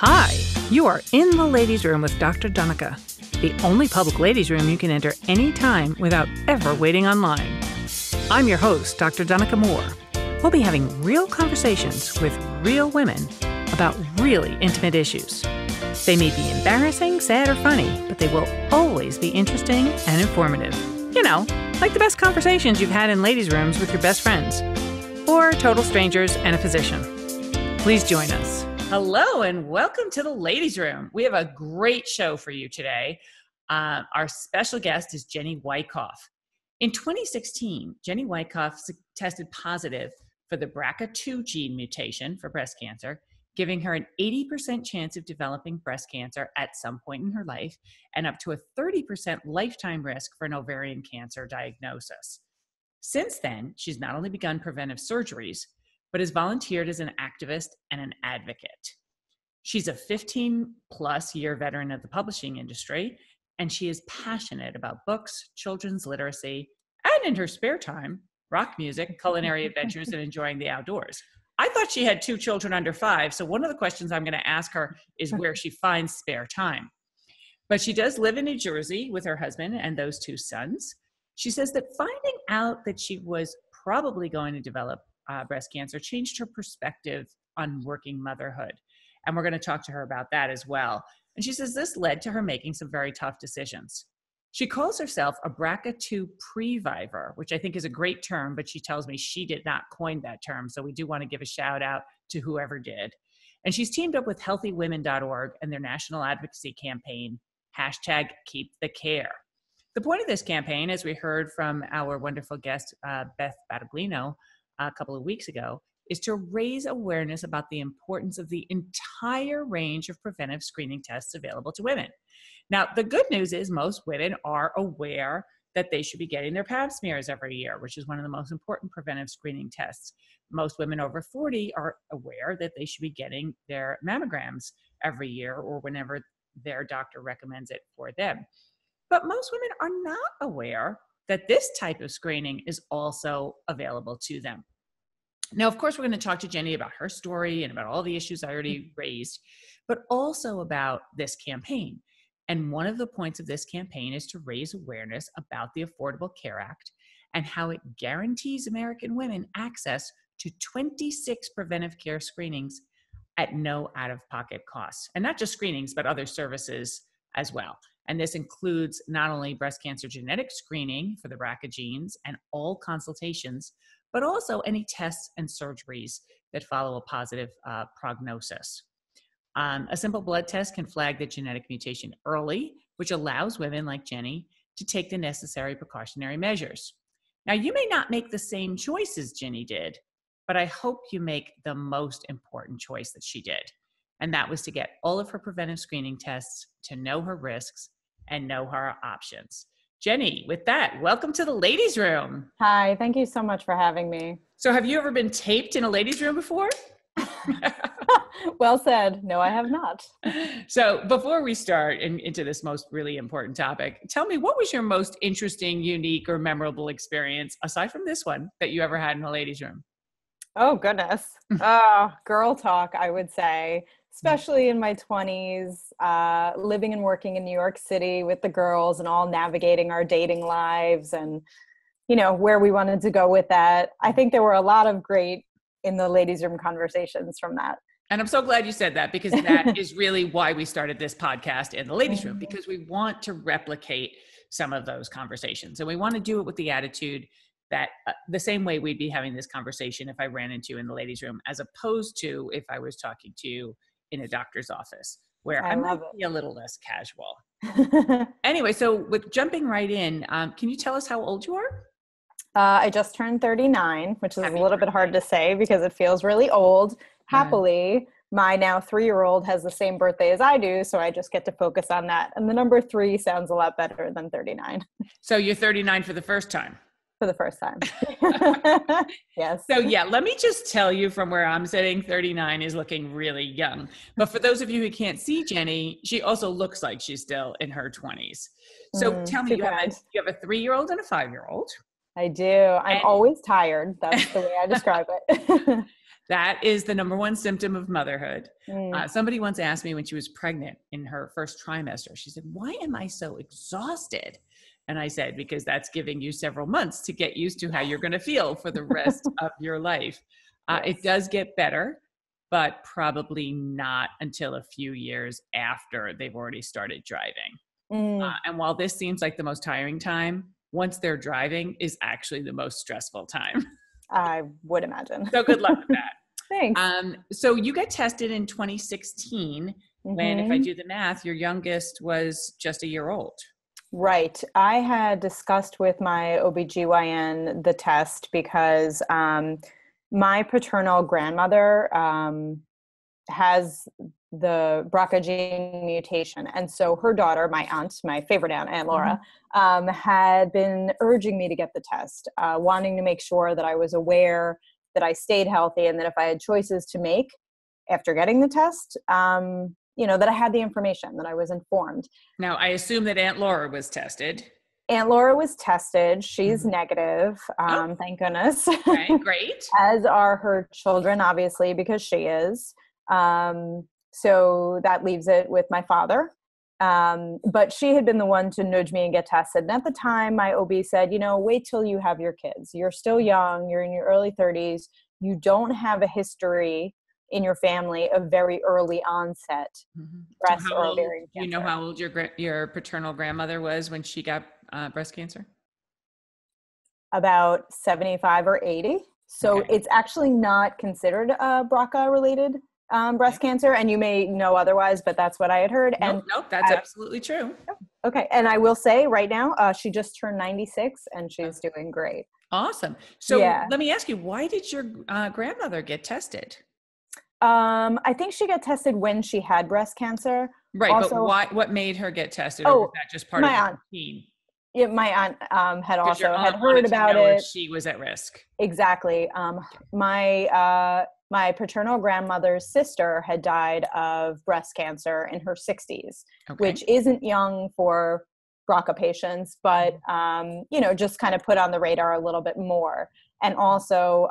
Hi, you are in the ladies' room with Dr. Donica, the only public ladies' room you can enter anytime without ever waiting online. I'm your host, Dr. Donica Moore. We'll be having real conversations with real women about really intimate issues. They may be embarrassing, sad, or funny, but they will always be interesting and informative. You know, like the best conversations you've had in ladies' rooms with your best friends, or total strangers and a physician. Please join us. Hello and welcome to the Ladies Room. We have a great show for you today. Our special guest is Jenny Wikoff. In 2016, Jenny Wikoff tested positive for the BRCA2 gene mutation for breast cancer, giving her an 80% chance of developing breast cancer at some point in her life and up to a 30% lifetime risk for an ovarian cancer diagnosis. Since then, she's not only begun preventive surgeries, but has volunteered as an activist and an advocate. She's a 15-plus year veteran of the publishing industry, and she is passionate about books, children's literacy, and in her spare time, rock music, culinary adventures, and enjoying the outdoors. I thought she had 2 children under 5, so one of the questions I'm going to ask her is where she finds spare time. But she does live in New Jersey with her husband and those 2 sons. She says that finding out that she was probably going to develop breast cancer changed her perspective on working motherhood. And we're going to talk to her about that as well. And she says this led to her making some very tough decisions. She calls herself a BRCA2 previvor, which I think is a great term, but she tells me she did not coin that term. So we do want to give a shout out to whoever did. And she's teamed up with healthywomen.org and their national advocacy campaign, #KeepTheCare. The point of this campaign, as we heard from our wonderful guest, Beth Battaglino, a couple of weeks ago, is to raise awareness about the importance of the entire range of preventive screening tests available to women. Now, the good news is most women are aware that they should be getting their pap smears every year, which is one of the most important preventive screening tests. Most women over 40 are aware that they should be getting their mammograms every year or whenever their doctor recommends it for them. But most women are not aware that this type of screening is also available to them. Now, of course, we're going to talk to Jenny about her story and about all the issues I already raised, but also about this campaign. And one of the points of this campaign is to raise awareness about the Affordable Care Act and how it guarantees American women access to 26 preventive care screenings at no out-of-pocket costs. And not just screenings, but other services as well. And this includes not only breast cancer genetic screening for the BRCA genes and all consultations, but also any tests and surgeries that follow a positive prognosis. A simple blood test can flag the genetic mutation early, which allows women like Jenny to take the necessary precautionary measures. Now, you may not make the same choices Jenny did, but I hope you make the most important choice that she did. And that was to get all of her preventive screening tests, to know her risks and know her options. Jenny, with that, welcome to the ladies' room. Hi, thank you so much for having me. So have you ever been taped in a ladies' room before? Well said. No, I have not. So before we start into this most really important topic, tell me, what was your most interesting, unique, or memorable experience, aside from this one, that you ever had in a ladies' room? Oh, goodness. Girl talk, I would say, especially in my 20s, living and working in New York City with the girls and all navigating our dating lives and, you know, where we wanted to go with that. I think there were a lot of great in the ladies' room conversations from that. And I'm so glad you said that, because that is really why we started this podcast in the ladies' room, because we want to replicate some of those conversations. And we want to do it with the attitude that the same way we'd be having this conversation if I ran into you in the ladies' room, as opposed to if I was talking to you in a doctor's office, where I might be a little less casual. Anyway, so with jumping right in, can you tell us how old you are? I just turned 39, which is a little bit hard to say because it feels really old. Happily, my now 3-year-old has the same birthday as I do, so I just get to focus on that. And the number 3 sounds a lot better than 39. So you're 39 for the first time? For the first time. Yes. So yeah, let me just tell you from where I'm sitting, 39 is looking really young. But for those of you who can't see Jenny, she also looks like she's still in her 20s. So tell me, you have a 3-year-old and a 5-year-old. I do. I'm always tired. That's the way I describe it. That is the number one symptom of motherhood. Mm. Somebody once asked me when she was pregnant in her first trimester, she said, "Why am I so exhausted?" And I said, because that's giving you several months to get used to how you're going to feel for the rest of your life. Yes. It does get better, but probably not until a few years after they've already started driving. And while this seems like the most tiring time, once they're driving is actually the most stressful time. I would imagine. So good luck with that. Thanks. So you got tested in 2016 when, if I Mhm. do the math, your youngest was just a year old. Right. I had discussed with my OBGYN the test because my paternal grandmother has the BRCA gene mutation. And so her daughter, my aunt, my favorite aunt, Aunt Laura, had been urging me to get the test, wanting to make sure that I was aware that I stayed healthy and that if I had choices to make after getting the test, that I had the information, that I was informed. Now, I assume that Aunt Laura was tested. Aunt Laura was tested. She's negative, thank goodness. Okay, great. As are her children, obviously, because she is. So that leaves it with my father. But she had been the one to nudge me and get tested. And at the time, my OB said, wait till you have your kids. You're still young. You're in your early 30s. You don't have a history in your family of very early onset breast or ovarian cancer. Do you know how old your paternal grandmother was when she got breast cancer? About 75 or 80. So it's actually not considered BRCA-related breast cancer, and you may know otherwise, but that's what I had heard. Nope, that's absolutely true. Okay, and I will say right now, she just turned 96, and she's doing great. Awesome. So let me ask you, why did your grandmother get tested? I think she got tested when she had breast cancer. Right, also, but what made her get tested? Or was that just part of the routine? Yeah, my aunt had also had heard about it. She was at risk. Exactly. My paternal grandmother's sister had died of breast cancer in her 60s, which isn't young for BRCA patients, but just kind of put on the radar a little bit more. And also,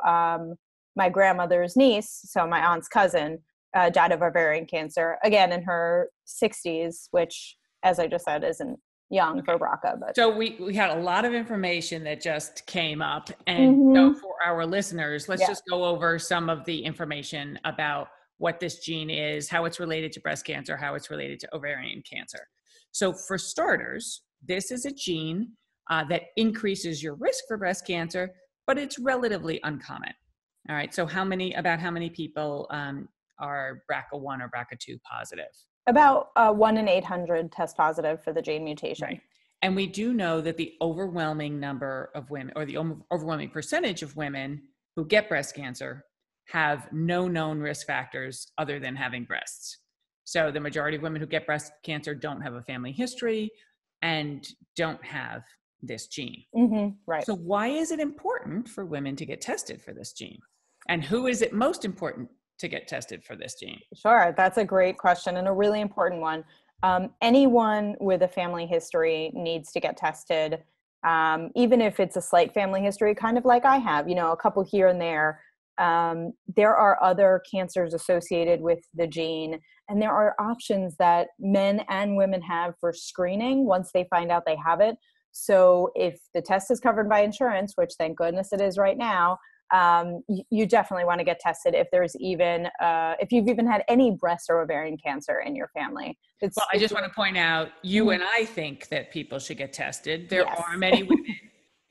my grandmother's niece, so my aunt's cousin, died of ovarian cancer, again in her 60s, which, as I just said, isn't young for BRCA. But so we had a lot of information that just came up, and so for our listeners, let's just go over some of the information about what this gene is, how it's related to breast cancer, how it's related to ovarian cancer. So for starters, this is a gene that increases your risk for breast cancer, but it's relatively uncommon. All right. So how many people are BRCA1 or BRCA2 positive? About 1 in 800 test positive for the gene mutation. Right. And we do know that the overwhelming number of women, or the overwhelming percentage of women who get breast cancer, have no known risk factors other than having breasts. So the majority of women who get breast cancer don't have a family history and don't have this gene. Right. So why is it important for women to get tested for this gene? And who is it most important to get tested for this gene? Sure. That's a great question and a really important one. Anyone with a family history needs to get tested, even if it's a slight family history, kind of like I have, a couple here and there. There are other cancers associated with the gene, and there are options that men and women have for screening once they find out they have it. So if the test is covered by insurance, which thank goodness it is right now, you definitely want to get tested if there's even, if you've even had any breast or ovarian cancer in your family. Well, I just want to point out, you and I think that people should get tested. There are many women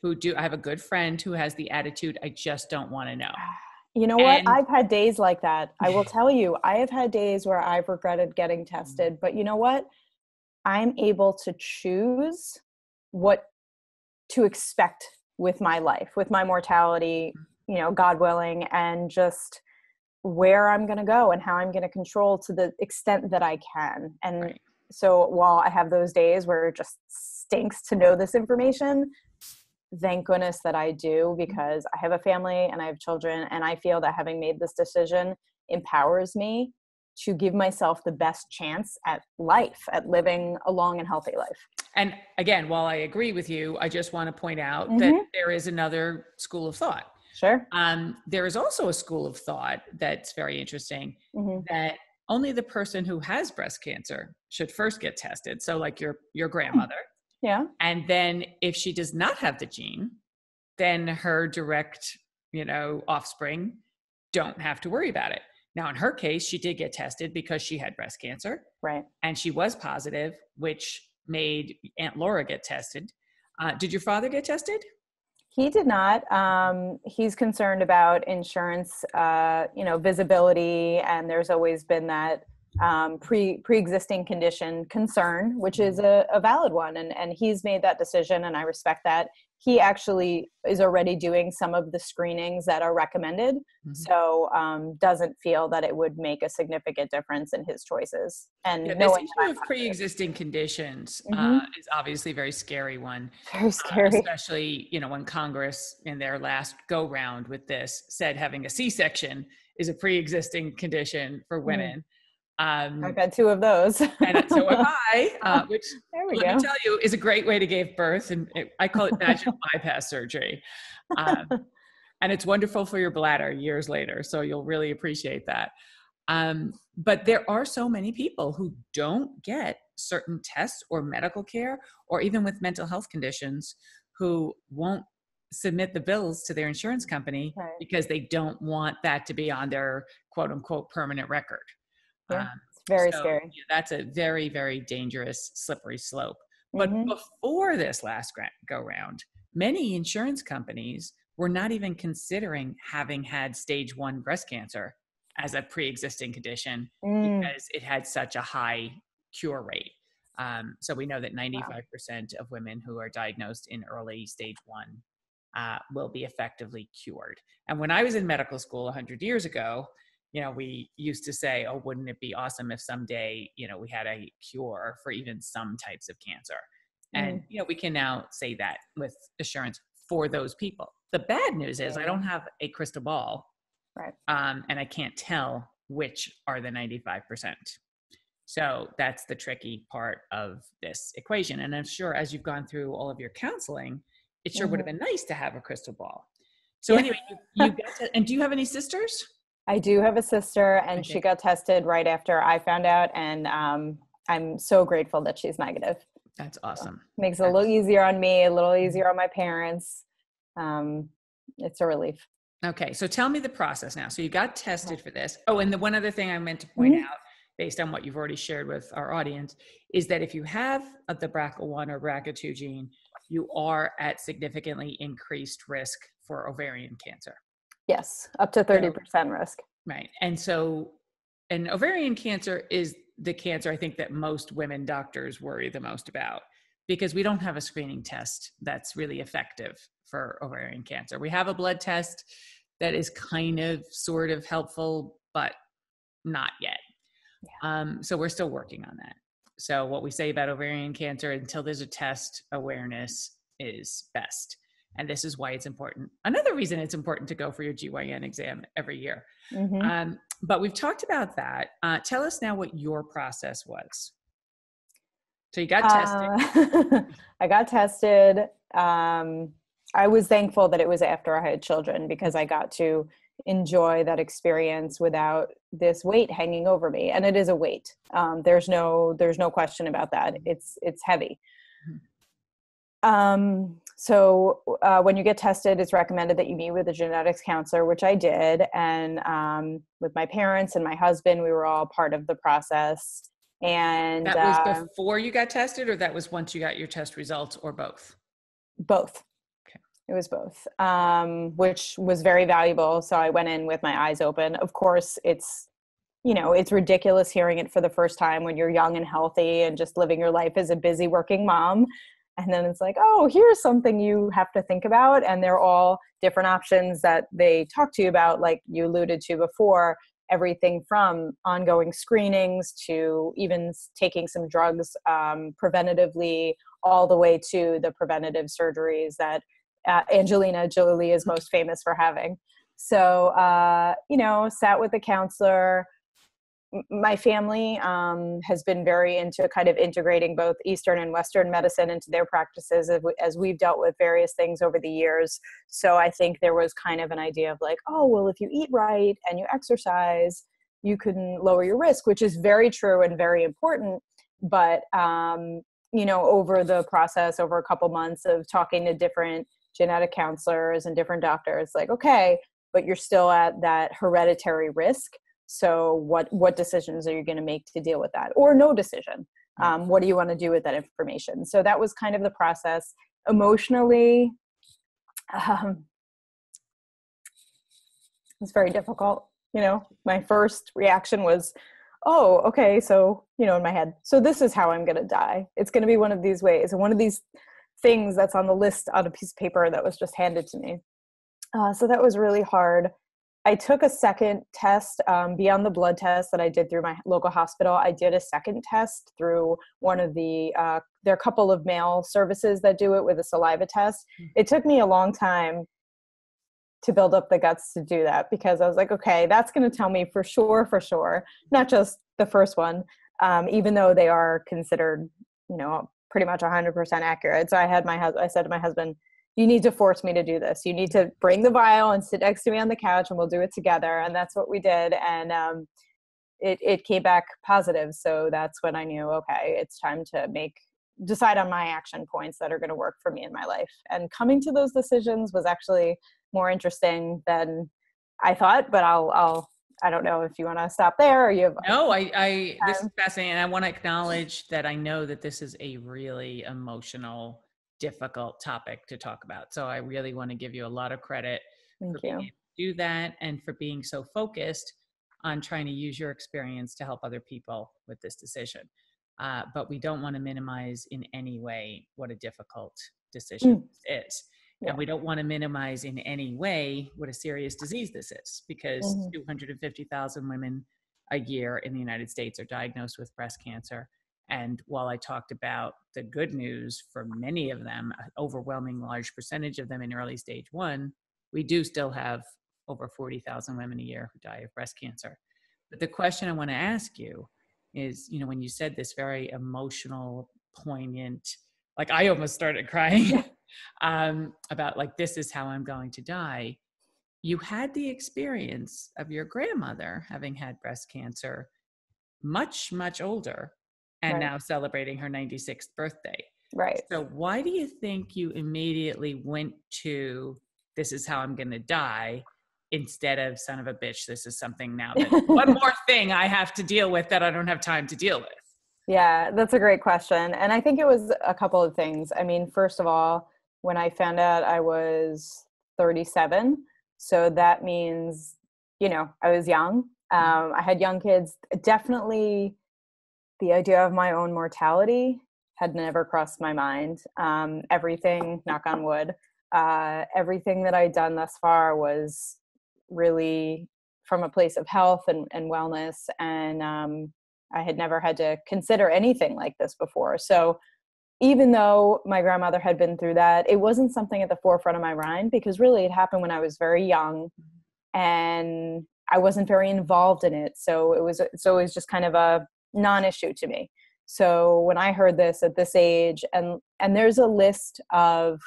who do. I have a good friend who has the attitude, I just don't want to know. You know what? I've had days like that. I will tell you, I have had days where I've regretted getting tested, but you know what? I'm able to choose what to expect with my life, with my mortality, God willing, and just where I'm going to go and how I'm going to control to the extent that I can. And so while I have those days where it just stinks to know this information, thank goodness that I do, because I have a family and I have children, and I feel that having made this decision empowers me to give myself the best chance at life, at living a long and healthy life. And again, while I agree with you, I just want to point out that there is another school of thought. Sure. There is also a school of thought that's very interesting, that only the person who has breast cancer should first get tested. So like your grandmother. Yeah. And then if she does not have the gene, then her direct, offspring don't have to worry about it. Now, in her case, she did get tested because she had breast cancer. Right. And she was positive, which made Aunt Laura get tested. Did your father get tested? He did not. He's concerned about insurance, visibility, and there's always been that pre-existing condition concern, which is a valid one. And he's made that decision, and I respect that. He actually is already doing some of the screenings that are recommended. So doesn't feel that it would make a significant difference in his choices. And this issue of pre-existing conditions is obviously a very scary one. Very scary. Especially, when Congress in their last go round with this said having a C-section is a pre-existing condition for women. I've had 2 of those. And so have I, which me tell you is a great way to give birth. And I call it vaginal bypass surgery. And it's wonderful for your bladder years later. So you'll really appreciate that. But there are so many people who don't get certain tests or medical care, or even with mental health conditions, who won't submit the bills to their insurance company because they don't want that to be on their quote unquote permanent record. Yeah, it's very scary. That's a very, very dangerous, slippery slope. But before this last go round, many insurance companies were not even considering having had stage 1 breast cancer as a pre-existing condition because it had such a high cure rate. So we know that 95% of women who are diagnosed in early stage 1 will be effectively cured. And when I was in medical school 100 years ago, we used to say, oh, wouldn't it be awesome if someday, we had a cure for even some types of cancer? And, we can now say that with assurance for those people. The bad news is I don't have a crystal ball. Right. And I can't tell which are the 95%. So that's the tricky part of this equation. And I'm sure as you've gone through all of your counseling, it sure would have been nice to have a crystal ball. So anyway, you got to, and do you have any sisters? I do have a sister, and she got tested right after I found out, and I'm so grateful that she's negative. That's awesome. So makes it a little easier on me, a little easier on my parents. It's a relief. Okay, so tell me the process now. So you got tested for this. Oh, and the one other thing I meant to point out, based on what you've already shared with our audience, is that if you have the BRCA1 or BRCA2 gene, you are at significantly increased risk for ovarian cancer. Yes, up to 30% risk. Right. And so, and ovarian cancer is the cancer I think that most women doctors worry the most about, because we don't have a screening test that's really effective for ovarian cancer. We have a blood test that is kind of sort of helpful, but not yet. Yeah. So we're still working on that. So what we say about ovarian cancer, until there's a test, awareness is best. And this is why it's important. Another reason it's important to go for your GYN exam every year. But we've talked about that. Tell us now what your process was. So you got tested. I got tested. I was thankful that it was after I had children, because I got to enjoy that experience without this weight hanging over me. And it is a weight. There's no question about that. It's heavy. So when you get tested, it's recommended that you meet with a genetics counselor, which I did. And with my parents and my husband, we were all part of the process. And that was before you got tested, or that was once you got your test results, or both? Both. Okay. It was both, which was very valuable. So I went in with my eyes open. Of course, it's ridiculous hearing it for the first time when you're young and healthy and just living your life as a busy working mom. And then it's like, oh, here's something you have to think about. And they're all different options that they talk to you about, like you alluded to before, everything from ongoing screenings to even taking some drugs preventatively, all the way to the preventative surgeries that Angelina Jolie is most famous for having. So, sat with the counselor, my family has been very into kind of integrating both Eastern and Western medicine into their practices as we've dealt with various things over the years. So I think there was kind of an idea of like, oh, well, if you eat right and you exercise, you can lower your risk, which is very true and very important. But, over the process, over a couple months of talking to different genetic counselors and different doctors, like, okay, but you're still at that hereditary risk. So what decisions are you going to make to deal with that? Or no decision. What do you want to do with that information? So that was kind of the process. Emotionally, it was very difficult. My first reaction was, oh, okay. So, in my head, so this is how I'm going to die. It's going to be one of these ways. And one of these things that's on the list on a piece of paper that was just handed to me. So that was really hard. I took a second test beyond the blood test that I did through my local hospital. I did a second test through one of there are a couple of mail services that do it with a saliva test. It took me a long time to build up the guts to do that because I was like, okay, that's going to tell me for sure, not just the first one, even though they are considered, pretty much 100% accurate. So I said to my husband, you need to force me to do this. You need to bring the vial and sit next to me on the couch and we'll do it together. And that's what we did. And it came back positive. So that's when I knew, okay, it's time to decide on my action points that are going to work for me in my life. And coming to those decisions was actually more interesting than I thought, but I don't know if you want to stop there or you have. No, this is fascinating. And I want to acknowledge that I know that this is a really emotional, difficult topic to talk about. So I really want to give you a lot of credit for being able to do that and for being so focused on trying to use your experience to help other people with this decision. But we don't want to minimize in any way what a difficult decision this is. Yeah. And we don't want to minimize in any way what a serious disease this is, because 250,000 women a year in the United States are diagnosed with breast cancer. And while I talked about the good news for many of them, an overwhelming large percentage of them in early stage 1, we do still have over 40,000 women a year who die of breast cancer. But the question I want to ask you is, when you said this very emotional, poignant, like I almost started crying about like, this is how I'm going to die. You had the experience of your grandmother having had breast cancer much, much older and now celebrating her 96th birthday. Right. So why do you think you immediately went to, this is how I'm going to die, instead of son of a bitch, this is something now that one more thing I have to deal with that I don't have time to deal with? Yeah, that's a great question. And I think it was a couple of things. I mean, first of all, when I found out I was 37, so that means, I was young. I had young kids. Definitely the idea of my own mortality had never crossed my mind. Everything, knock on wood, everything that I'd done thus far was really from a place of health and wellness. And I had never had to consider anything like this before. So even though my grandmother had been through that, it wasn't something at the forefront of my mind because really it happened when I was very young and I wasn't very involved in it. So it was just kind of a non-issue to me. So when I heard this at this age, and there's a list of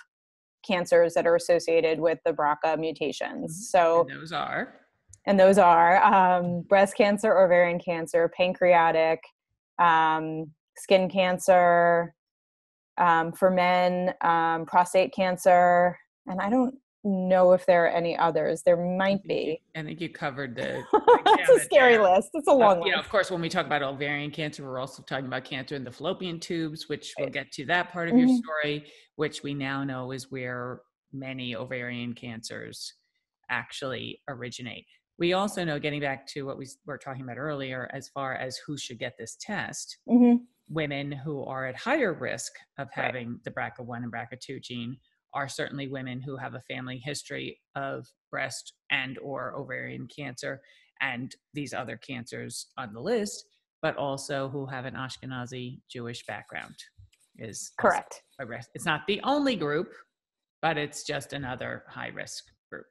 cancers that are associated with the BRCA mutations. So and those are breast cancer, ovarian cancer, pancreatic, skin cancer, for men, prostate cancer, and I don't know if there are any others. There might be. I think you covered the it's a scary list. It's a long list. Of course, when we talk about ovarian cancer, we're also talking about cancer in the fallopian tubes, which we'll get to that part of your story, which we now know is where many ovarian cancers actually originate. We also know, getting back to what we were talking about earlier, as far as who should get this test, women who are at higher risk of having the BRCA1 and BRCA2 gene are certainly women who have a family history of breast and or ovarian cancer and these other cancers on the list, but also who have an Ashkenazi Jewish background. Is correct. It's not the only group, but it's just another high risk group.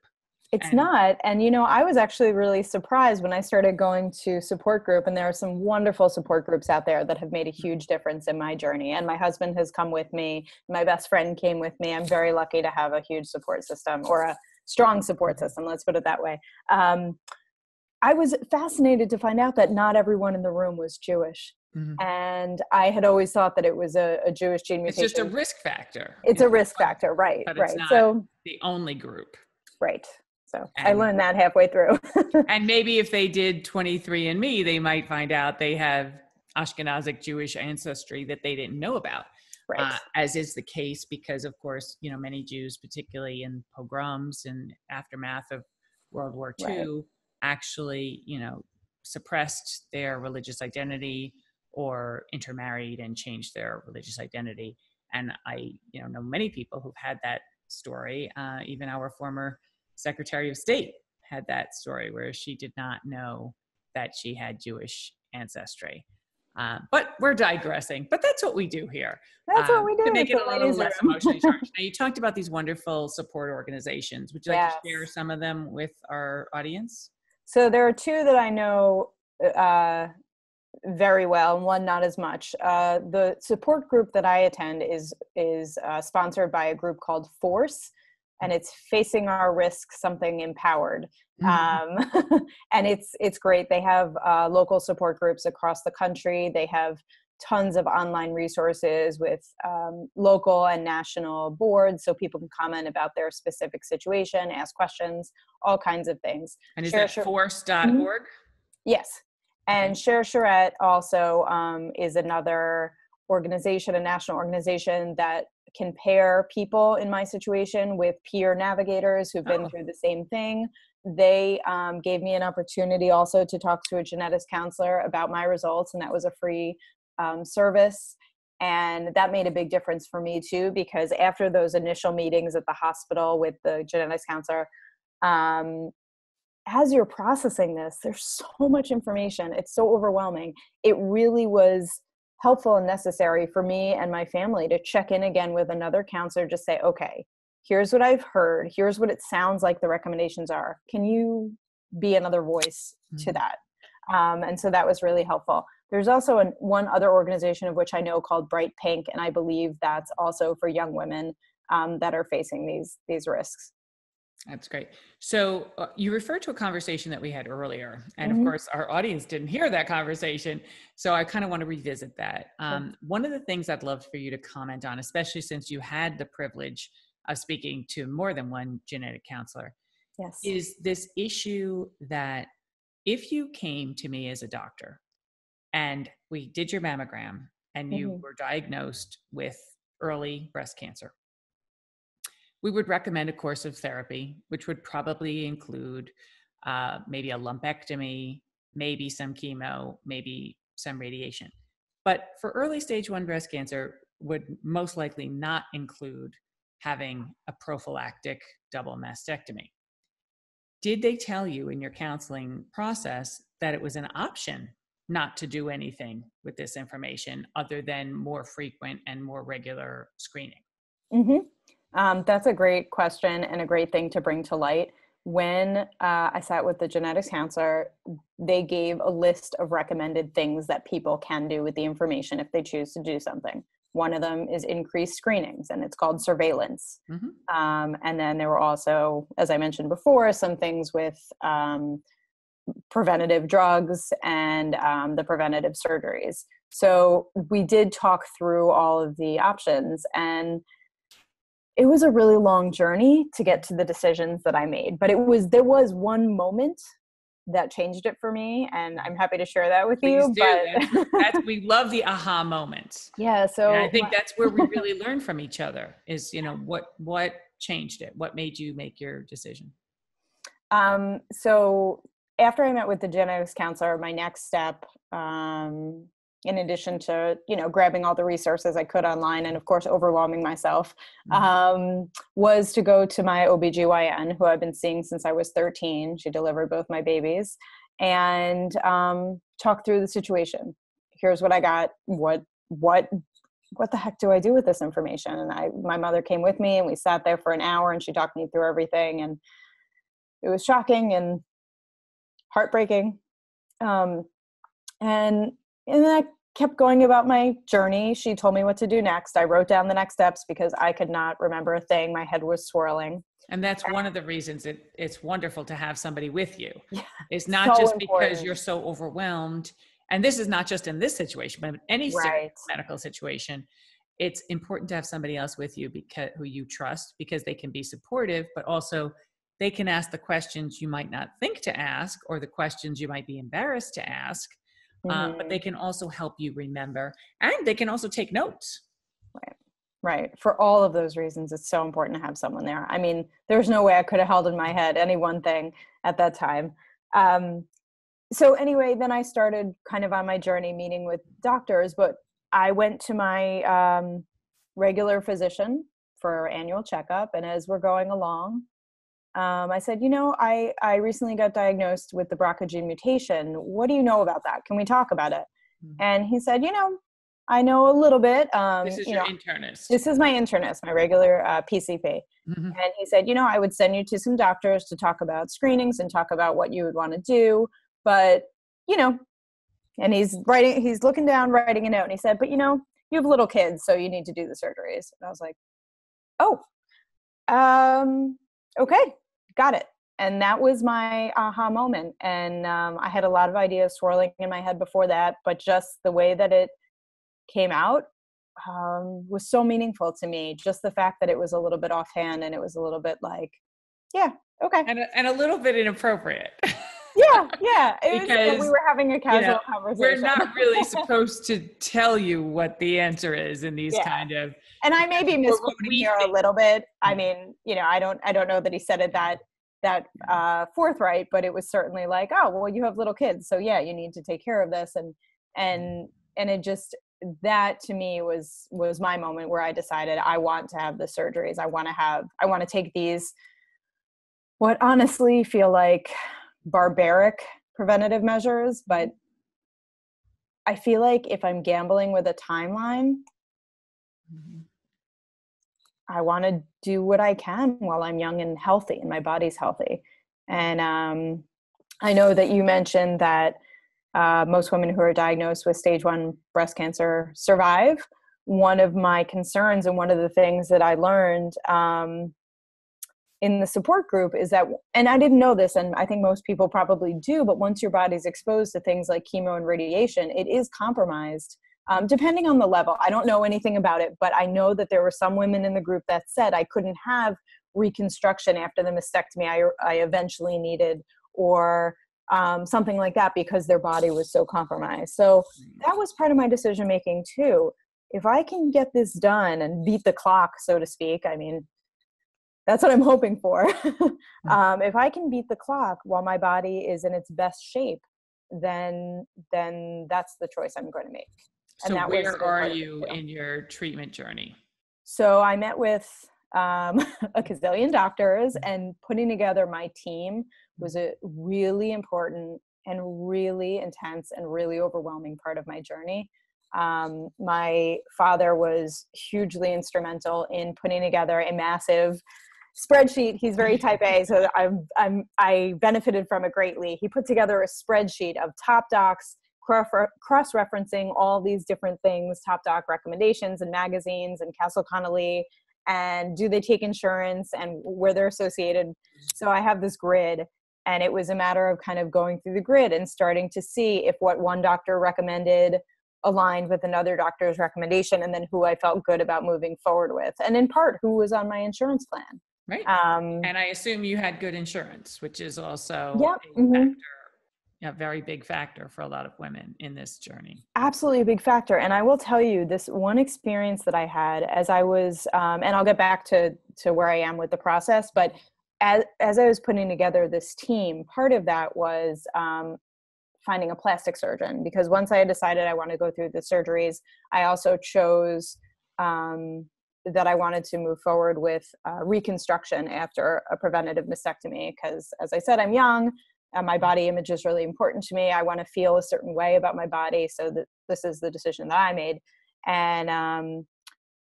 It's not. And, I was actually really surprised when I started going to support group, and there are some wonderful support groups out there that have made a huge difference in my journey. And my husband has come with me. My best friend came with me. I'm very lucky to have a huge support system, or a strong support system. Let's put it that way. I was fascinated to find out that not everyone in the room was Jewish. Mm-hmm. And I had always thought that it was a Jewish gene mutation. It's just a risk factor. It's a risk factor, right? But right. It's not the only group. Right. So I learned that halfway through. And maybe if they did 23andMe, they might find out they have Ashkenazic Jewish ancestry that they didn't know about. Right. As is the case because, of course, many Jews, particularly in pogroms and aftermath of World War II, actually, suppressed their religious identity or intermarried and changed their religious identity. And I, know many people who've had that story. Even our former Secretary of State had that story where she did not know that she had Jewish ancestry. But we're digressing. But that's what we do here. That's what we do. To make it a little less emotionally charged. Now, you talked about these wonderful support organizations. Would you like to share some of them with our audience? So there are two that I know very well, and one not as much. The support group that I attend is sponsored by a group called FORCE, and it's Facing Our Risk, Something Empowered. Mm-hmm. And it's great. They have local support groups across the country. They have tons of online resources with local and national boards, so people can comment about their specific situation, ask questions, all kinds of things. And is that force.org? Mm-hmm. Yes. And Share Charette also is another organization, a national organization that can pair people in my situation with peer navigators who've been through the same thing. They gave me an opportunity also to talk to a genetics counselor about my results, and that was a free service. And that made a big difference for me too, because after those initial meetings at the hospital with the genetics counselor, as you're processing this, there's so much information. It's so overwhelming. It really was helpful and necessary for me and my family to check in again with another counselor, just say, okay, here's what I've heard. Here's what it sounds like the recommendations are. Can you be another voice to that? And so that was really helpful. There's also one other organization of which I know called Bright Pink, and I believe that's also for young women that are facing these risks. That's great. So you referred to a conversation that we had earlier, and of course our audience didn't hear that conversation. So I kind of want to revisit that. One of the things I'd love for you to comment on, especially since you had the privilege of speaking to more than one genetic counselor, is this issue that if you came to me as a doctor and we did your mammogram and you were diagnosed with early breast cancer, we would recommend a course of therapy, which would probably include maybe a lumpectomy, maybe some chemo, maybe some radiation. But for early stage 1 breast cancer would most likely not include having a prophylactic double mastectomy. Did they tell you in your counseling process that it was an option not to do anything with this information other than more frequent and more regular screening? That's a great question and a great thing to bring to light. When I sat with the genetics counselor, they gave a list of recommended things that people can do with the information if they choose to do something. One of them is increased screenings, and it's called surveillance. And then there were also, as I mentioned before, some things with preventative drugs and the preventative surgeries. So we did talk through all of the options, and it was a really long journey to get to the decisions that I made. But there was one moment that changed it for me, and I'm happy to share that with you. But we love the aha moments. Yeah. So and I think that's where we really learn from each other is, what changed it? What made you make your decision? So after I met with the genetics counselor, my next step, in addition to, grabbing all the resources I could online and of course overwhelming myself, was to go to my OBGYN, who I've been seeing since I was 13. She delivered both my babies, and talk through the situation. Here's what I got. What the heck do I do with this information? And my mother came with me, and we sat there for an hour, and she talked me through everything. And was shocking and heartbreaking. And then I kept going about my journey. She told me what to do next. I wrote down the next steps because I could not remember a thing. My head was swirling. And that's one of the reasons it's wonderful to have somebody with you. Yeah, it's not so just important. because you're so overwhelmed. And this is not just in this situation, but in any medical situation. It's important to have somebody else with you who you trust, because they can be supportive, but also they can ask the questions you might not think to ask, or the questions you might be embarrassed to ask. But they can also help you remember, and they can also take notes. Right. For all of those reasons, it's so important to have someone there. I mean, there's no way I could have held in my head any one thing at that time. So anyway, then I started kind of on my journey meeting with doctors, but I went to my regular physician for our annual checkup. And as we're going along, I said, I recently got diagnosed with the BRCA gene mutation. What do you know about that? Can we talk about it? Mm-hmm. And he said, I know a little bit. This is your internist. This is my internist, my regular PCP. Mm-hmm. And he said, I would send you to some doctors to talk about screenings and talk about what you would want to do. But, and he's looking down, writing a note. And he said, but, you have little kids, so you need to do the surgeries. And I was like, oh, okay, got it. And that was my aha moment. And I had a lot of ideas swirling in my head before that, but just the way that it came out was so meaningful to me. Just the fact that it was a little bit offhand, and it was a little bit like, yeah, okay. And a little bit inappropriate. Yeah. Because we were having a casual conversation. We're not really supposed to tell you what the answer is in these kind of. And I may be misquoting here a little bit. I mean, I don't know that he said it that forthright, but it was certainly like, oh, well, you have little kids, so yeah, you need to take care of this, and it just, that to me was my moment where I decided I want to have the surgeries. I want to take these, what honestly feel like barbaric preventative measures, but I feel like if I'm gambling with a timeline, I want to do what I can while I'm young and healthy and my body's healthy. And I know that you mentioned that most women who are diagnosed with stage 1 breast cancer survive. One of my concerns, and one of the things that I learned in the support group, is that, and I didn't know this, and I think most people probably do, but once your body's exposed to things like chemo and radiation, it is compromised, depending on the level. I don't know anything about it, but I know that there were some women in the group that said I couldn't have reconstruction after the mastectomy I eventually needed, or something like that, because their body was so compromised. So that was part of my decision making too. If I can get this done and beat the clock, so to speak, I mean, that's what I'm hoping for. If I can beat the clock while my body is in its best shape, then that's the choice I'm going to make. So where are you in your treatment journey? So I met with a gazillion doctors, and putting together my team was a really important and really intense and really overwhelming part of my journey. My father was hugely instrumental in putting together a massive spreadsheet. He's very type A, so I benefited from it greatly. He put together a spreadsheet of top docs, cross-referencing all these different things, top doc recommendations and magazines and Castle Connolly, and do they take insurance and where they're associated. So I have this grid, and it was a matter of kind of going through the grid and starting to see if what one doctor recommended aligned with another doctor's recommendation, and then who I felt good about moving forward with, and in part who was on my insurance plan. Right. And I assume you had good insurance, which is also a factor, a very big factor for a lot of women in this journey. Absolutely a big factor. And I will tell you this one experience that I had as I was, and I'll get back to where I am with the process, but as I was putting together this team, part of that was finding a plastic surgeon, because once I had decided I want to go through the surgeries, I also chose that I wanted to move forward with reconstruction after a preventative mastectomy, because as I said, I'm young, my body image is really important to me. I want to feel a certain way about my body, so that this is the decision that I made. And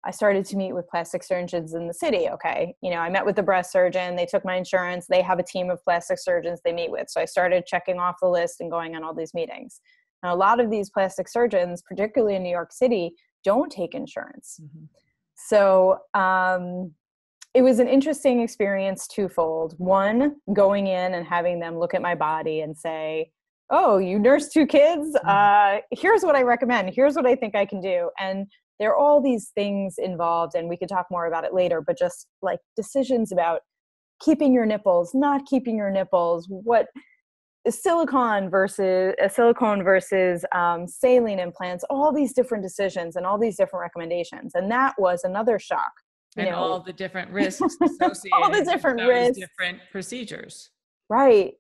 I started to meet with plastic surgeons in the city. Okay. I met with the breast surgeon. They took my insurance. They have a team of plastic surgeons they meet with. So I started checking off the list and going on all these meetings. Now, a lot of these plastic surgeons, particularly in New York City, don't take insurance. Mm-hmm. So it was an interesting experience twofold. One, going in and having them look at my body and say, oh, you nursed 2 kids? Here's what I recommend. Here's what I think I can do. And there are all these things involved, and we could talk more about it later, but just like decisions about keeping your nipples, not keeping your nipples, what silicone versus saline implants, all these different decisions and all these different recommendations. And that was another shock. And all the different risks associated all the different with those different procedures. Right.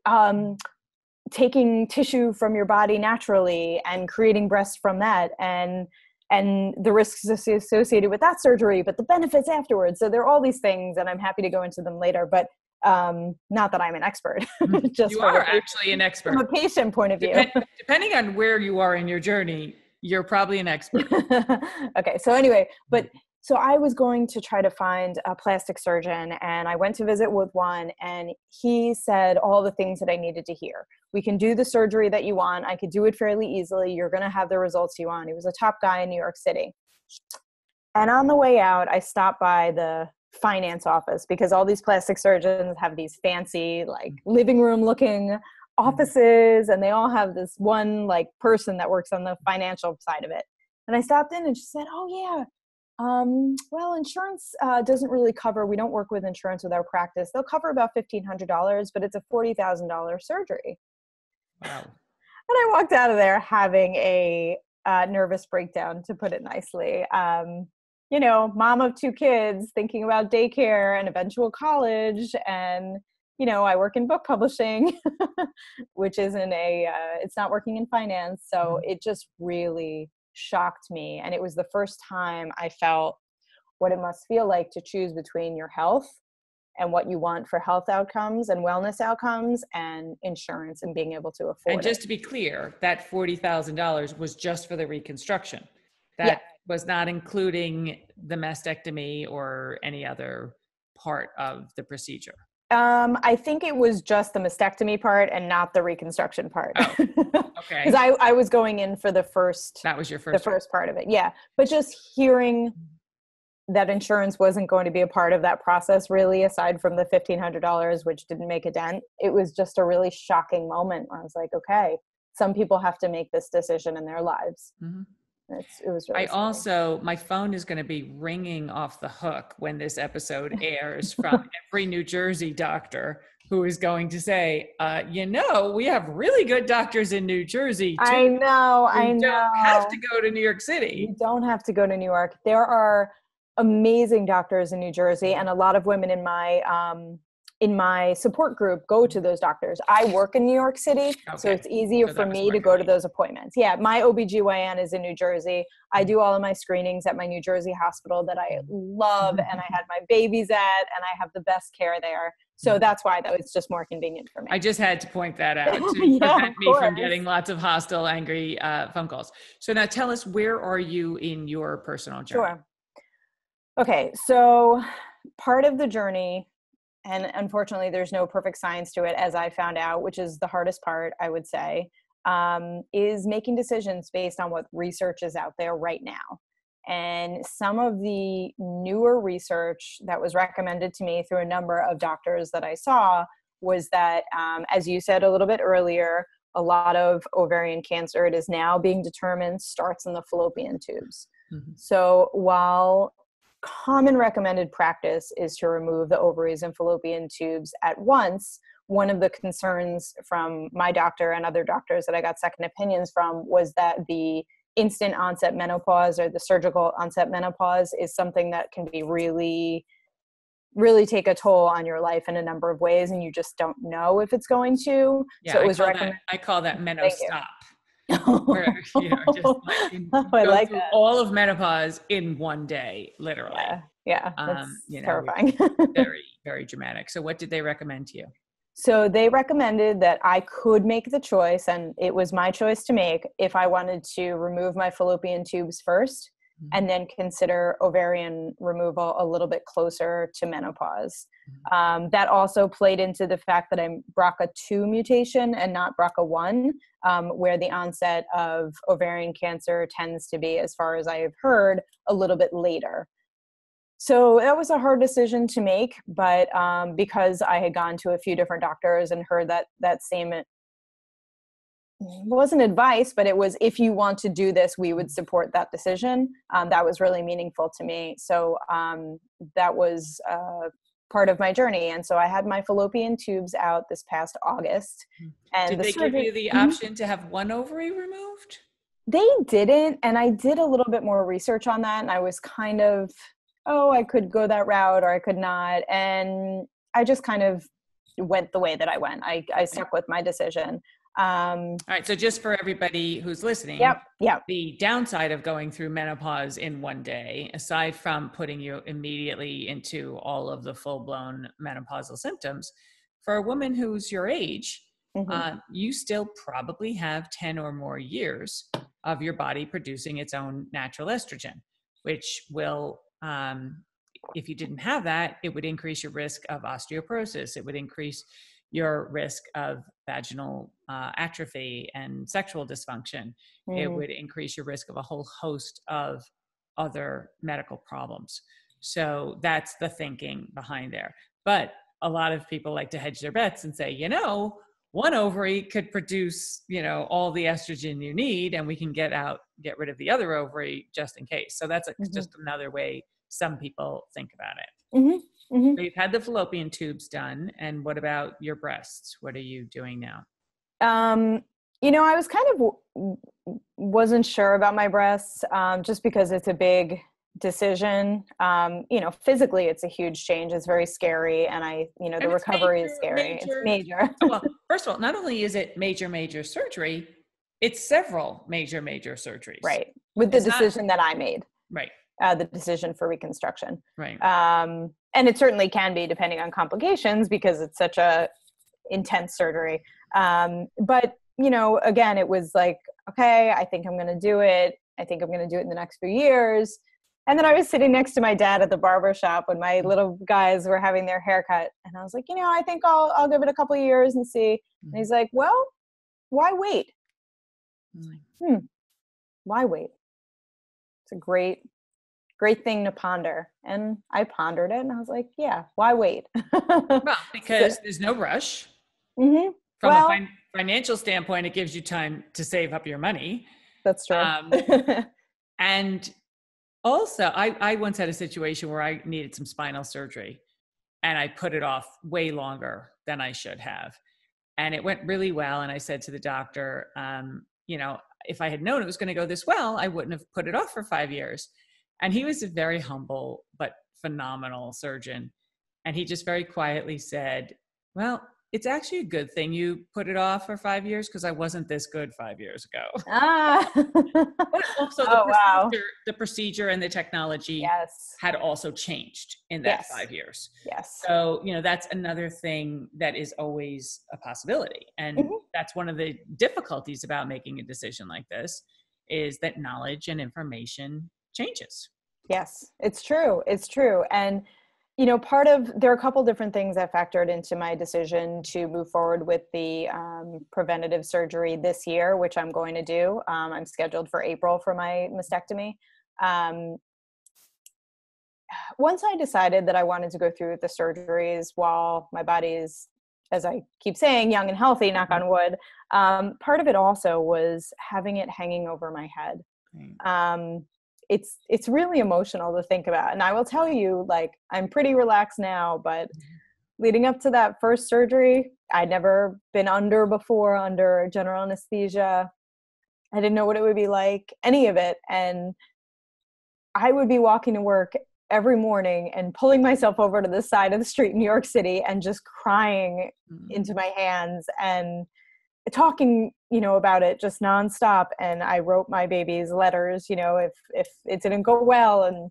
Taking tissue from your body naturally and creating breasts from that, and the risks associated with that surgery, but the benefits afterwards. So there are all these things, and I'm happy to go into them later, but not that I'm an expert. Just you are actually an expert. From a patient point of view. Depending on where you are in your journey, you're probably an expert. Okay. So anyway, so I was going to try to find a plastic surgeon, and I went to visit with one, and he said all the things that I needed to hear. We can do the surgery that you want. I could do it fairly easily. You're going to have the results you want. He was a top guy in New York City. And on the way out, I stopped by the finance office, because all these plastic surgeons have these fancy, like, living room looking offices, and they all have this one like person that works on the financial side of it. And I stopped in, and she said, oh yeah, well, insurance doesn't really cover, we don't work with insurance with our practice. They'll cover about $1,500, but it's a $40,000 surgery. Wow. And I walked out of there having a nervous breakdown, to put it nicely. Mom of 2 kids, thinking about daycare and eventual college. And, I work in book publishing, which isn't it's not working in finance. So it just really shocked me. And it was the first time I felt what it must feel like to choose between your health and what you want for health outcomes and wellness outcomes, and insurance and being able to afford it. And just to be clear, that $40,000 was just for the reconstruction. That was not including the mastectomy or any other part of the procedure. I think it was just the mastectomy part and not the reconstruction part. Oh, okay. Because I was going in for the first. That was your first. The first part of it, yeah. But just hearing that insurance wasn't going to be a part of that process, really, aside from the $1,500, which didn't make a dent, it was just a really shocking moment where I was like, okay, some people have to make this decision in their lives. Mm-hmm. It was really scary. My phone is going to be ringing off the hook when this episode airs from every New Jersey doctor who is going to say, we have really good doctors in New Jersey too. I know. You don't have to go to New York City. You don't have to go to New York. There are amazing doctors in New Jersey, and a lot of women in my support group go to those doctors. I work in New York City, so it's easier for me to go to those appointments. Yeah, my OBGYN is in New Jersey. I do all of my screenings at my New Jersey hospital that I love, and I had my babies at, and I have the best care there. So that's why it's just more convenient for me. I just had to point that out to prevent me from getting lots of hostile, angry phone calls. So now tell us, where are you in your personal journey? Sure. Okay, so part of the journey, and unfortunately there's no perfect science to it, as I found out, which is the hardest part, I would say, is making decisions based on what research is out there right now. And some of the newer research that was recommended to me through a number of doctors that I saw was that, as you said a little bit earlier, a lot of ovarian cancer, it is now being determined, starts in the fallopian tubes. Mm-hmm. So while common recommended practice is to remove the ovaries and fallopian tubes at once, one of the concerns from my doctor and other doctors that I got second opinions from was that the instant onset menopause, or the surgical onset menopause, is something that can be really, really take a toll on your life in a number of ways, and you just don't know if it's going to. Yeah, so it was I call that menostop. Where, just I like that. All of menopause in one day, literally. Yeah, that's terrifying. Very, very dramatic. So what did they recommend to you? So they recommended that I could make the choice, and it was my choice to make, if I wanted to remove my fallopian tubes first and then consider ovarian removal a little bit closer to menopause. That also played into the fact that I'm BRCA2 mutation and not BRCA1, where the onset of ovarian cancer tends to be, as far as I have heard, a little bit later. So that was a hard decision to make, but because I had gone to a few different doctors and heard that same, wasn't advice, but it was, if you want to do this, we would support that decision. That was really meaningful to me. So that was part of my journey. And so I had my fallopian tubes out this past August. And did they give you the option to have one ovary removed? They didn't. And I did a little bit more research on that. And I was kind of, I could go that route or I could not. And I just kind of went the way that I went. I stuck with my decision. All right. So just for everybody who's listening, the downside of going through menopause in one day, aside from putting you immediately into all of the full-blown menopausal symptoms, for a woman who's your age, you still probably have 10 or more years of your body producing its own natural estrogen, which will, if you didn't have that, it would increase your risk of osteoporosis. It would increase your risk of vaginal atrophy and sexual dysfunction. It would increase your risk of a whole host of other medical problems. So that's the thinking behind there. But a lot of people like to hedge their bets and say, one ovary could produce, all the estrogen you need, and we can get rid of the other ovary just in case. So that's just another way some people think about it. So you've had the fallopian tubes done, and what about your breasts? What are you doing now? I was kind of wasn't sure about my breasts, just because it's a big decision. Physically it's a huge change. It's very scary. And the recovery is scary. It's major. Well, first of all, not only is it major surgery, it's several major surgeries. Right. With the decision that I made. Right. The decision for reconstruction. Right. And it certainly can be, depending on complications, because it's such a intense surgery. But, again, it was like, okay, I think I'm going to do it. I think I'm going to do it in the next few years. And then I was sitting next to my dad at the barber shop when my little guys were having their haircut. And I was like, I think I'll give it a couple of years and see. And he's like, well, why wait? Why wait? It's a great thing to ponder. And I pondered it and I was like, yeah, why wait? Well, because there's no rush. From a financial standpoint, it gives you time to save up your money. That's true. And also, I once had a situation where I needed some spinal surgery and I put it off way longer than I should have. And it went really well. And I said to the doctor, if I had known it was going to go this well, I wouldn't have put it off for 5 years. And he was a very humble but phenomenal surgeon. And he just very quietly said, well, it's actually a good thing you put it off for 5 years, because I wasn't this good 5 years ago. But also the procedure and the technology had also changed in that 5 years. Yes. So, that's another thing that is always a possibility. And that's one of the difficulties about making a decision like this, is that knowledge and information changes. Yes, it's true. It's true. And there are a couple different things that factored into my decision to move forward with the preventative surgery this year, which I'm going to do. I'm scheduled for April for my mastectomy. Once I decided that I wanted to go through with the surgeries while my body is, as I keep saying, young and healthy, knock on wood, part of it also was having it hanging over my head. It's really emotional to think about. And I will tell you, I'm pretty relaxed now, but leading up to that first surgery, I'd never been under general anesthesia. I didn't know what it would be like, any of it. And I would be walking to work every morning and pulling myself over to the side of the street in New York City and just crying into my hands and talking, about it just nonstop. And I wrote my babies letters, if it didn't go well, and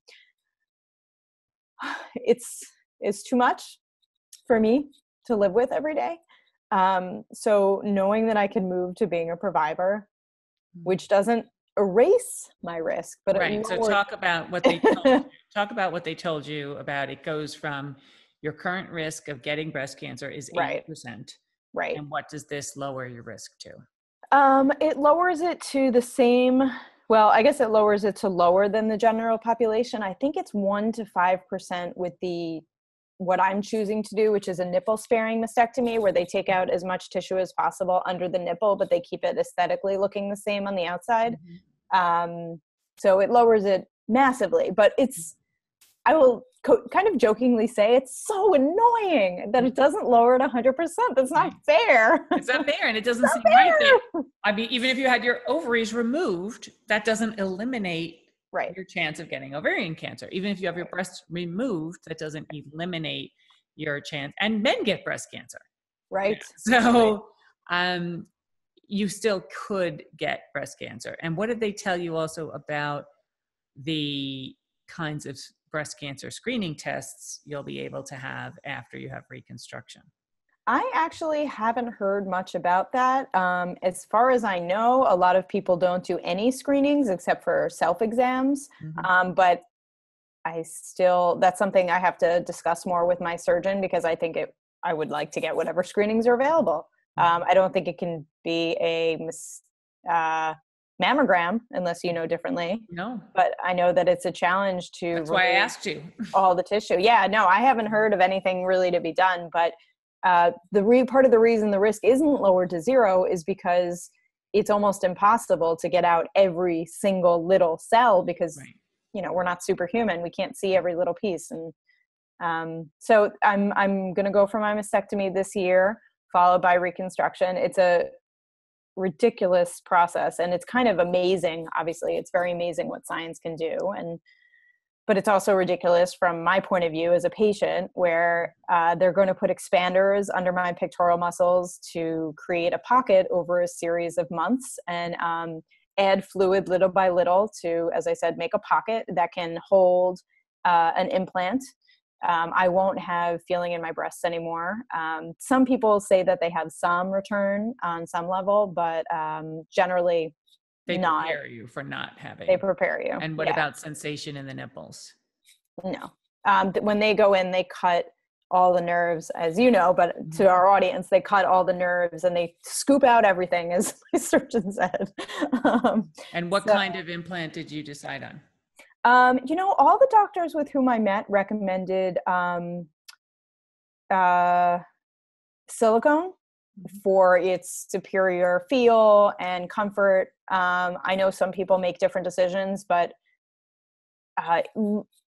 it's too much for me to live with every day. So knowing that I can move to being a provider, which doesn't erase my risk, but it Right. So lowers. talk about what they told you. Talk about what they told you about. It goes from your current risk of getting breast cancer is Right. 80%. Right. And what does this lower your risk to? It lowers it to the same. Well, I guess it lowers it to lower than the general population. I think it's 1 to 5% with what I'm choosing to do, which is a nipple sparing mastectomy, where they take out as much tissue as possible under the nipple, but they keep it aesthetically looking the same on the outside. So it lowers it massively, but I will kind of jokingly say it's so annoying that it doesn't lower it 100%. That's not fair. It's not fair. And it doesn't seem right that, I mean, even if you had your ovaries removed, that doesn't eliminate your chance of getting ovarian cancer. Even if you have your breasts removed, that doesn't eliminate your chance. And men get breast cancer. Right. Yeah. So you still could get breast cancer. And what did they tell you also about the kinds of breast cancer screening tests you'll be able to have after you have reconstruction? I actually haven't heard much about that. As far as I know, a lot of people don't do any screenings except for self-exams. But that's something I have to discuss more with my surgeon, because I would like to get whatever screenings are available. I don't think it can be a mammogram unless you know differently. No. But I know that it's a challenge to That's why I asked you. all the tissue. Yeah, no, I haven't heard of anything really to be done, but part of the reason the risk isn't lowered to 0 is because it's almost impossible to get out every single little cell, because we're not superhuman. We can't see every little piece. And so I'm going to go for my mastectomy this year, followed by reconstruction. It's a ridiculous process, and it's kind of amazing. Obviously, it's very amazing what science can do, but it's also ridiculous from my point of view as a patient, where they're going to put expanders under my pectoral muscles to create a pocket over a series of months, and add fluid little by little to, as I said, make a pocket that can hold an implant. I won't have feeling in my breasts anymore. Some people say that they have some return on some level, but generally they not. Prepare you for not having. They prepare you. And what about sensation in the nipples? No. When they go in, they cut all the nerves, as you know, but to our audience, they cut all the nerves and they scoop out everything, as my surgeon said. And what kind of implant did you decide on? All the doctors with whom I met recommended silicone for its superior feel and comfort. I know some people make different decisions, but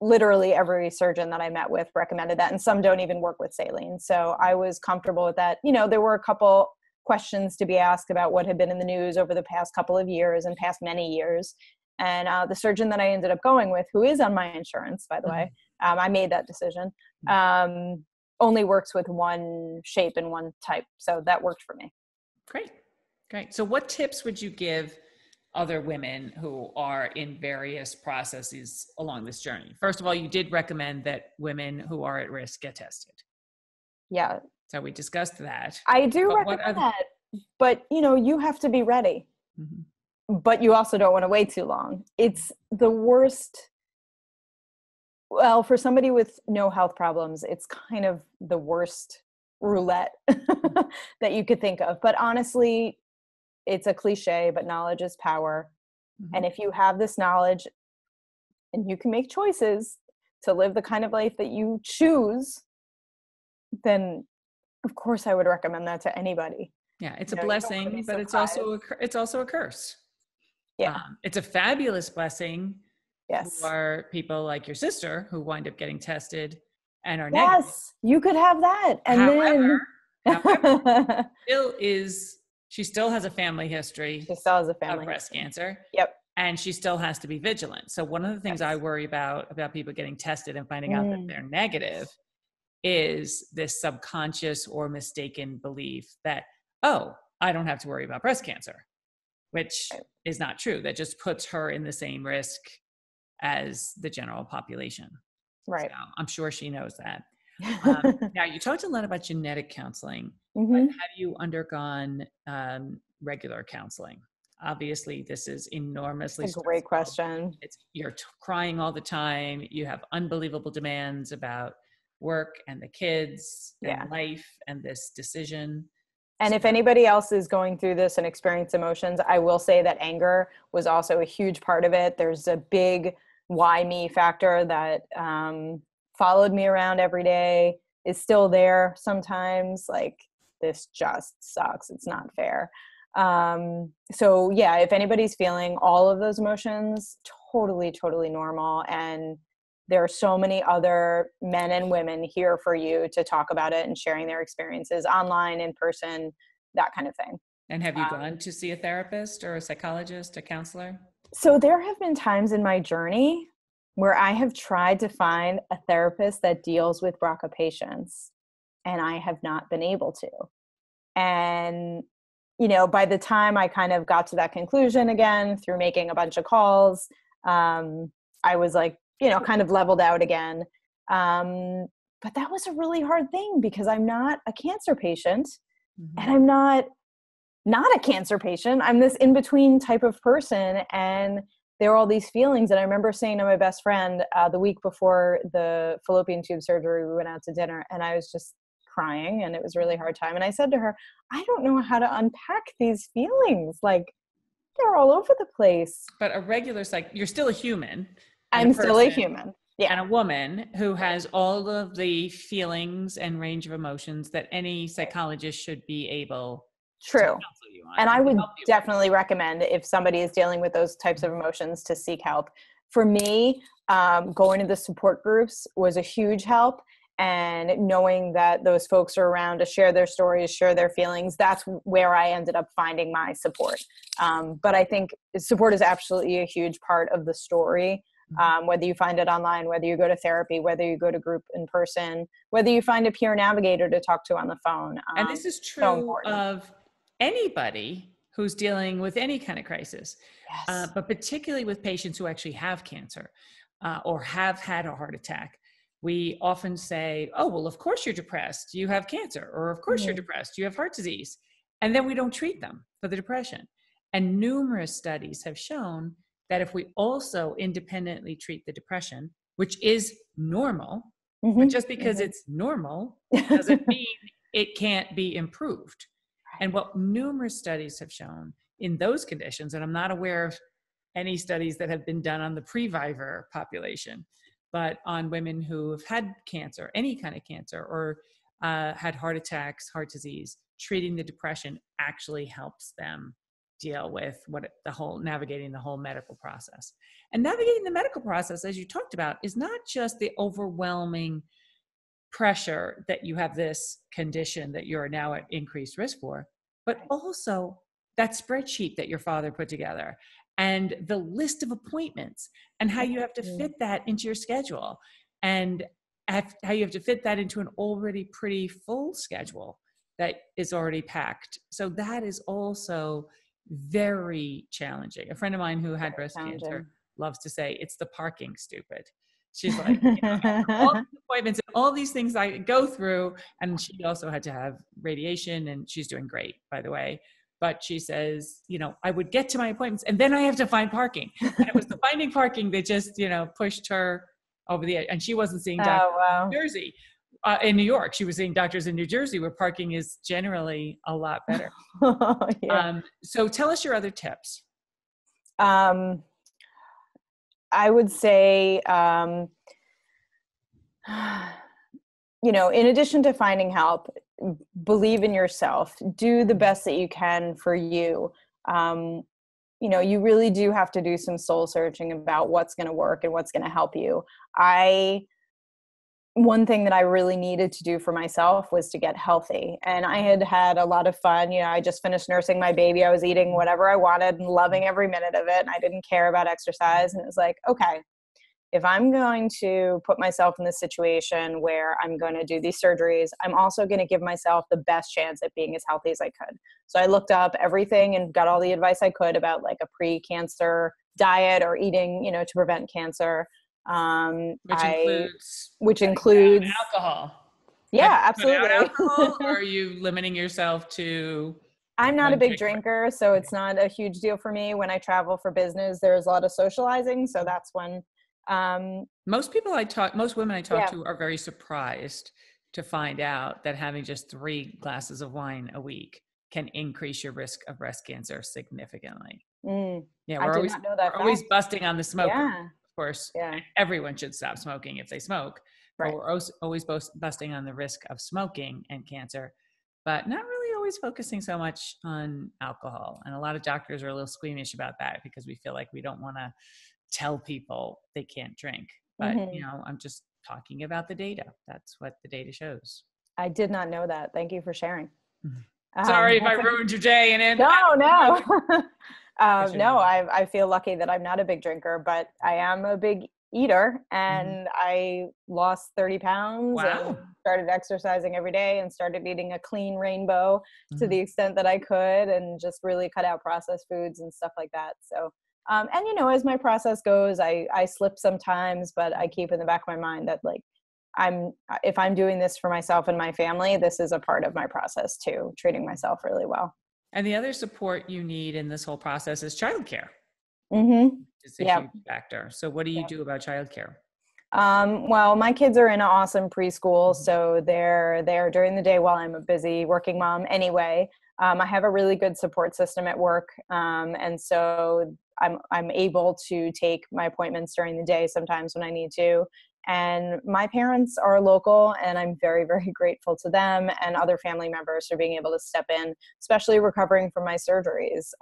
literally every surgeon that I met with recommended that, and some don't even work with saline. So I was comfortable with that. There were a couple questions to be asked about what had been in the news over the past couple of years and past many years. And the surgeon that I ended up going with, who is on my insurance, by the way, I made that decision, only works with one shape and one type. So that worked for me. Great. So what tips would you give other women who are in various processes along this journey? First of all, you did recommend that women who are at risk get tested. Yeah. So we discussed that. I do recommend that, but you have to be ready. But you also don't want to wait too long. It's the worst. Well, for somebody with no health problems, it's kind of the worst roulette that you could think of. But honestly, it's a cliche, but knowledge is power. And if you have this knowledge and you can make choices to live the kind of life that you choose, then of course I would recommend that to anybody. Yeah, it's a blessing, but it's also a curse. Yeah. It's a fabulous blessing yes. for people like your sister who wind up getting tested and are negative. Yes, you could have that. And however, she still has a family history of breast cancer. Yep. And she still has to be vigilant. So one of the things I worry about people getting tested and finding out that they're negative is this subconscious or mistaken belief that, oh, I don't have to worry about breast cancer, which is not true. That just puts her in the same risk as the general population. Right. So I'm sure she knows that. Now, you talked a lot about genetic counseling, but have you undergone regular counseling? Obviously, this is enormously It's a great stressful. question. You're crying all the time. You have unbelievable demands about work and the kids and life and this decision. And if anybody else is going through this and experience emotions, I will say that anger was also a huge part of it. There's a big why me factor that followed me around every day, is still there sometimes. Like, this just sucks. It's not fair. So yeah, if anybody's feeling all of those emotions, totally, totally normal. And there are so many other men and women here for you to talk about it and sharing their experiences online, in person, that kind of thing. And have you gone to see a therapist or a psychologist, a counselor? So there have been times in my journey where I have tried to find a therapist that deals with BRCA patients, and I have not been able to. And, you know, by the time I kind of got to that conclusion again through making a bunch of calls, I was like, you know, kind of leveled out again. But that was a really hard thing because I'm not a cancer patient, and I'm not a cancer patient. I'm this in-between type of person. And there are all these feelings. And I remember saying to my best friend the week before the fallopian tube surgery, we went out to dinner, and I was just crying, and it was a really hard time. And I said to her, I don't know how to unpack these feelings. Like, they're all over the place. But a regular you're still a human. I'm still a human. Yeah. And a woman who has all of the feelings and range of emotions that any psychologist should be able to counsel you on. And I would definitely recommend, if somebody is dealing with those types of emotions, to seek help. For me, going to the support groups was a huge help. And knowing that those folks are around to share their stories, share their feelings, that's where I ended up finding my support. But I think support is absolutely a huge part of the story. Whether you find it online, whether you go to therapy, whether you go to group in person, whether you find a peer navigator to talk to on the phone. And this is true of anybody who's dealing with any kind of crisis, but particularly with patients who actually have cancer or have had a heart attack. We often say, oh, well, of course you're depressed, you have cancer, or of course you're depressed, you have heart disease. And then we don't treat them for the depression. And numerous studies have shown that if we also independently treat the depression, which is normal, but just because it's normal doesn't mean it can't be improved. And what numerous studies have shown in those conditions, and I'm not aware of any studies that have been done on the Previor population, but on women who have had cancer, any kind of cancer, or had heart attacks, heart disease, treating the depression actually helps them deal with navigating the whole medical process. And navigating the medical process, as you talked about, is not just the overwhelming pressure that you have this condition that you're now at increased risk for, but also that spreadsheet that your father put together and the list of appointments and how you have to fit that into your schedule and how you have to fit that into an already pretty full schedule that is already packed. So that is also very challenging. A friend of mine who had breast cancer loves to say, it's the parking, stupid. She's like, all these appointments and all these things I go through. And she also had to have radiation, and she's doing great, by the way. But she says, I would get to my appointments and then I have to find parking. And it was the finding parking that just, pushed her over the edge. And she wasn't seeing doctors in New Jersey. In New York, she was seeing doctors in New Jersey where parking is generally a lot better. So tell us your other tips. I would say, in addition to finding help, believe in yourself, do the best that you can for you. You really do have to do some soul searching about what's going to work and what's going to help you. One thing that I really needed to do for myself was to get healthy. And I had a lot of fun. I just finished nursing my baby. I was eating whatever I wanted and loving every minute of it. And I didn't care about exercise. And it was like, okay, if I'm going to put myself in this situation where I'm going to do these surgeries, I'm also going to give myself the best chance at being as healthy as I could. So I looked up everything and got all the advice I could about like a pre-cancer diet or eating, to prevent cancer. Which includes alcohol. Yeah, absolutely. Alcohol, or are you limiting yourself to? I'm not a one big takeaway. drinker, so Okay. it's not a huge deal for me. When I travel for business, there's a lot of socializing. So that's when, Most women I talk yeah. to are very surprised to find out that having just 3 glasses of wine a week can increase your risk of breast cancer significantly. Mm, Yeah, I did not know that we're always fact. busting on the smoker. Yeah. Of course, Yeah. everyone should stop smoking if they smoke, but Right. we're always busting on the risk of smoking and cancer, but not really always focusing so much on alcohol. And a lot of doctors are a little squeamish about that because we feel like we don't want to tell people they can't drink. But, Hmm. I'm just talking about the data. That's what the data shows. I did not know that. Thank you for sharing. Sorry if I That's a ruined your day and No, no. No, really. I feel lucky that I'm not a big drinker, but I am a big eater, Mhm. and I lost 30 pounds and Wow. started exercising every day and started eating a clean rainbow to Mhm. the extent that I could, and just really cut out processed foods and stuff like that. So, and as my process goes, I slip sometimes, but I keep in the back of my mind that, like, if I'm doing this for myself and my family, this is a part of my process too, treating myself really well. And the other support you need in this whole process is childcare. Mm-hmm. It's a Yep. huge factor. So what do you Yep. do about childcare? Well, my kids are in an awesome preschool, Mhm. so they're there during the day while I'm a busy working mom anyway. I have a really good support system at work, and so I'm able to take my appointments during the day sometimes when I need to. And my parents are local, and I'm very, very grateful to them and other family members for being able to step in, especially recovering from my surgeries.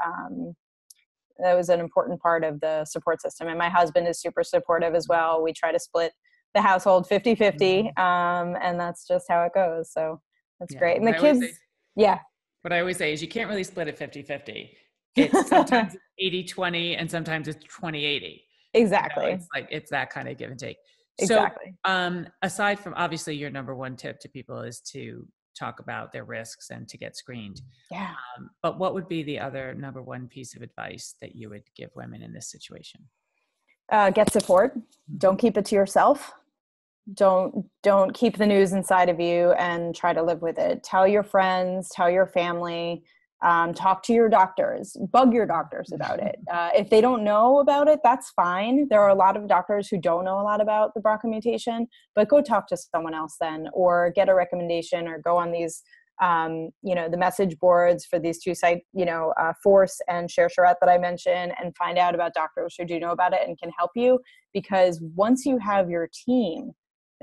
That was an important part of the support system. And my husband is super supportive as well. We try to split the household 50-50, Mhm. and that's just how it goes. So that's Yeah. great. And the kids, yeah, What I always say is you can't really split it 50-50. It's sometimes it's 80-20 and sometimes it's 20-80. exactly, It's that kind of give and take. So, exactly. aside from obviously your number one tip to people is to talk about their risks and to get screened. Yeah. But what would be the other number one piece of advice that you would give women in this situation? Get support. Mhm. Don't keep it to yourself. Don't keep the news inside of you, and try to live with it. Tell your friends, tell your family, talk to your doctors, bug your doctors about it. If they don't know about it, that's fine. There are a lot of doctors who don't know a lot about the BRCA mutation, but go talk to someone else then, or get a recommendation, or go on these the message boards for these two sites, Force and Share Charette that I mentioned, and find out about doctors who do know about it and can help you. Because once you have your team,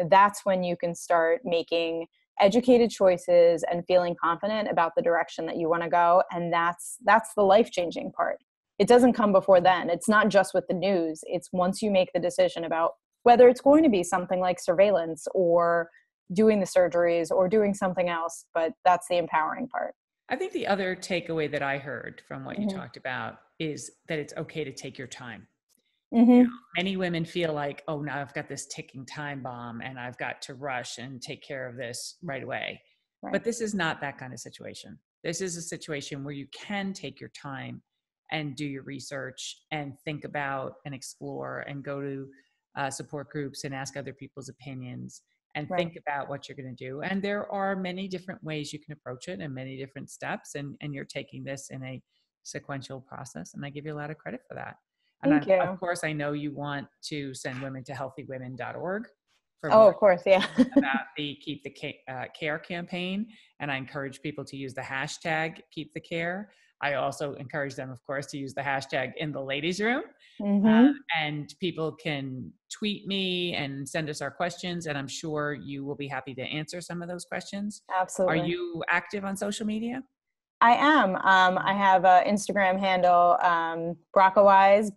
that's when you can start making educated choices and feeling confident about the direction that you want to go. And that's the life-changing part. It doesn't come before then. It's not just with the news. It's once you make the decision about whether it's going to be something like surveillance or doing the surgeries or doing something else, but that's the empowering part. I think the other takeaway that I heard from what you Mm-hmm. talked about is that it's okay to take your time. Mm-hmm. Many women feel like, oh, now I've got this ticking time bomb and I've got to rush and take care of this right away. Right. But this is not that kind of situation. This is a situation where you can take your time and do your research and think about and explore and go to support groups and ask other people's opinions and Right. think about what you're going to do. And there are many different ways you can approach it and many different steps. And you're taking this in a sequential process. And I give you a lot of credit for that. And Thank of you. course, I know you want to send women to healthywomen.org for Oh, more of course. Yeah. about the Keep the Care campaign. And I encourage people to use the hashtag Keep the Care. I also encourage them, of course, to use the hashtag In the Ladies Room. Mm-hmm. And people can tweet me and send us our questions. And I'm sure you will be happy to answer some of those questions. Are Absolutely. you active on social media? I am. I have an Instagram handle, BRCAWise,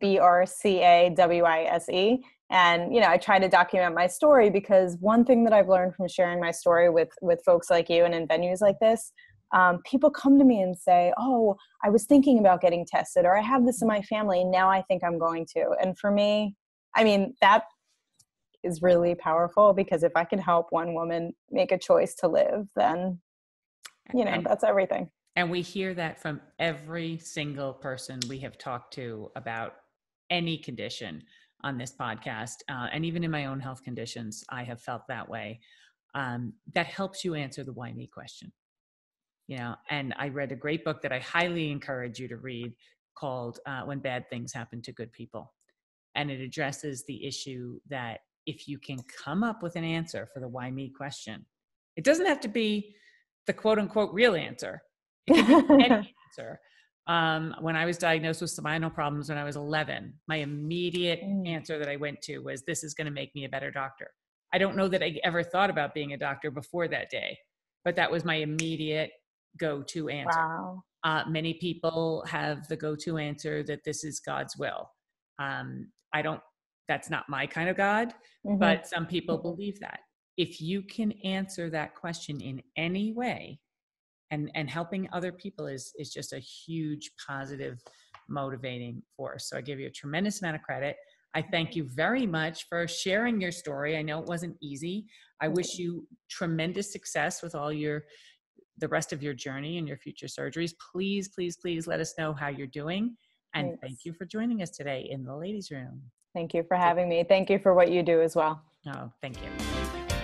BRCAWISE. And, I try to document my story, because one thing that I've learned from sharing my story with folks like you and in venues like this, people come to me and say, oh, I was thinking about getting tested, or I have this in my family. Now I think I'm going to. And for me, I mean, that is really powerful, because if I can help one woman make a choice to live, then, And that's everything. And we hear that from every single person we have talked to about any condition on this podcast. And even in my own health conditions, I have felt that way. That helps you answer the why me question. And I read a great book that I highly encourage you to read called When Bad Things Happen to Good People. And it addresses the issue that if you can come up with an answer for the why me question, it doesn't have to be the quote unquote real answer. It can be any answer. When I was diagnosed with spinal problems when I was 11, my immediate answer that I went to was, this is going to make me a better doctor. I don't know that I ever thought about being a doctor before that day, but that was my immediate go-to answer. Wow. Many people have the go-to answer that this is God's will. That's not my kind of God, but some people believe that. If you can answer that question in any way, and helping other people is just a huge positive motivating force. So I give you a tremendous amount of credit. I thank you very much for sharing your story. I know it wasn't easy. I wish you tremendous success with the rest of your journey and your future surgeries. Please, please, please let us know how you're doing. And thank you for joining us today in the ladies' room. Thank you for having me. Thank you for what you do as well. Oh, thank you.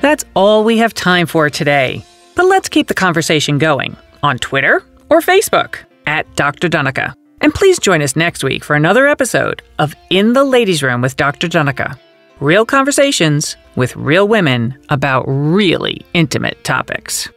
That's all we have time for today. But let's keep the conversation going on Twitter or Facebook at Dr. Donica. And please join us next week for another episode of In the Ladies' Room with Dr. Donica. Real conversations with real women about really intimate topics.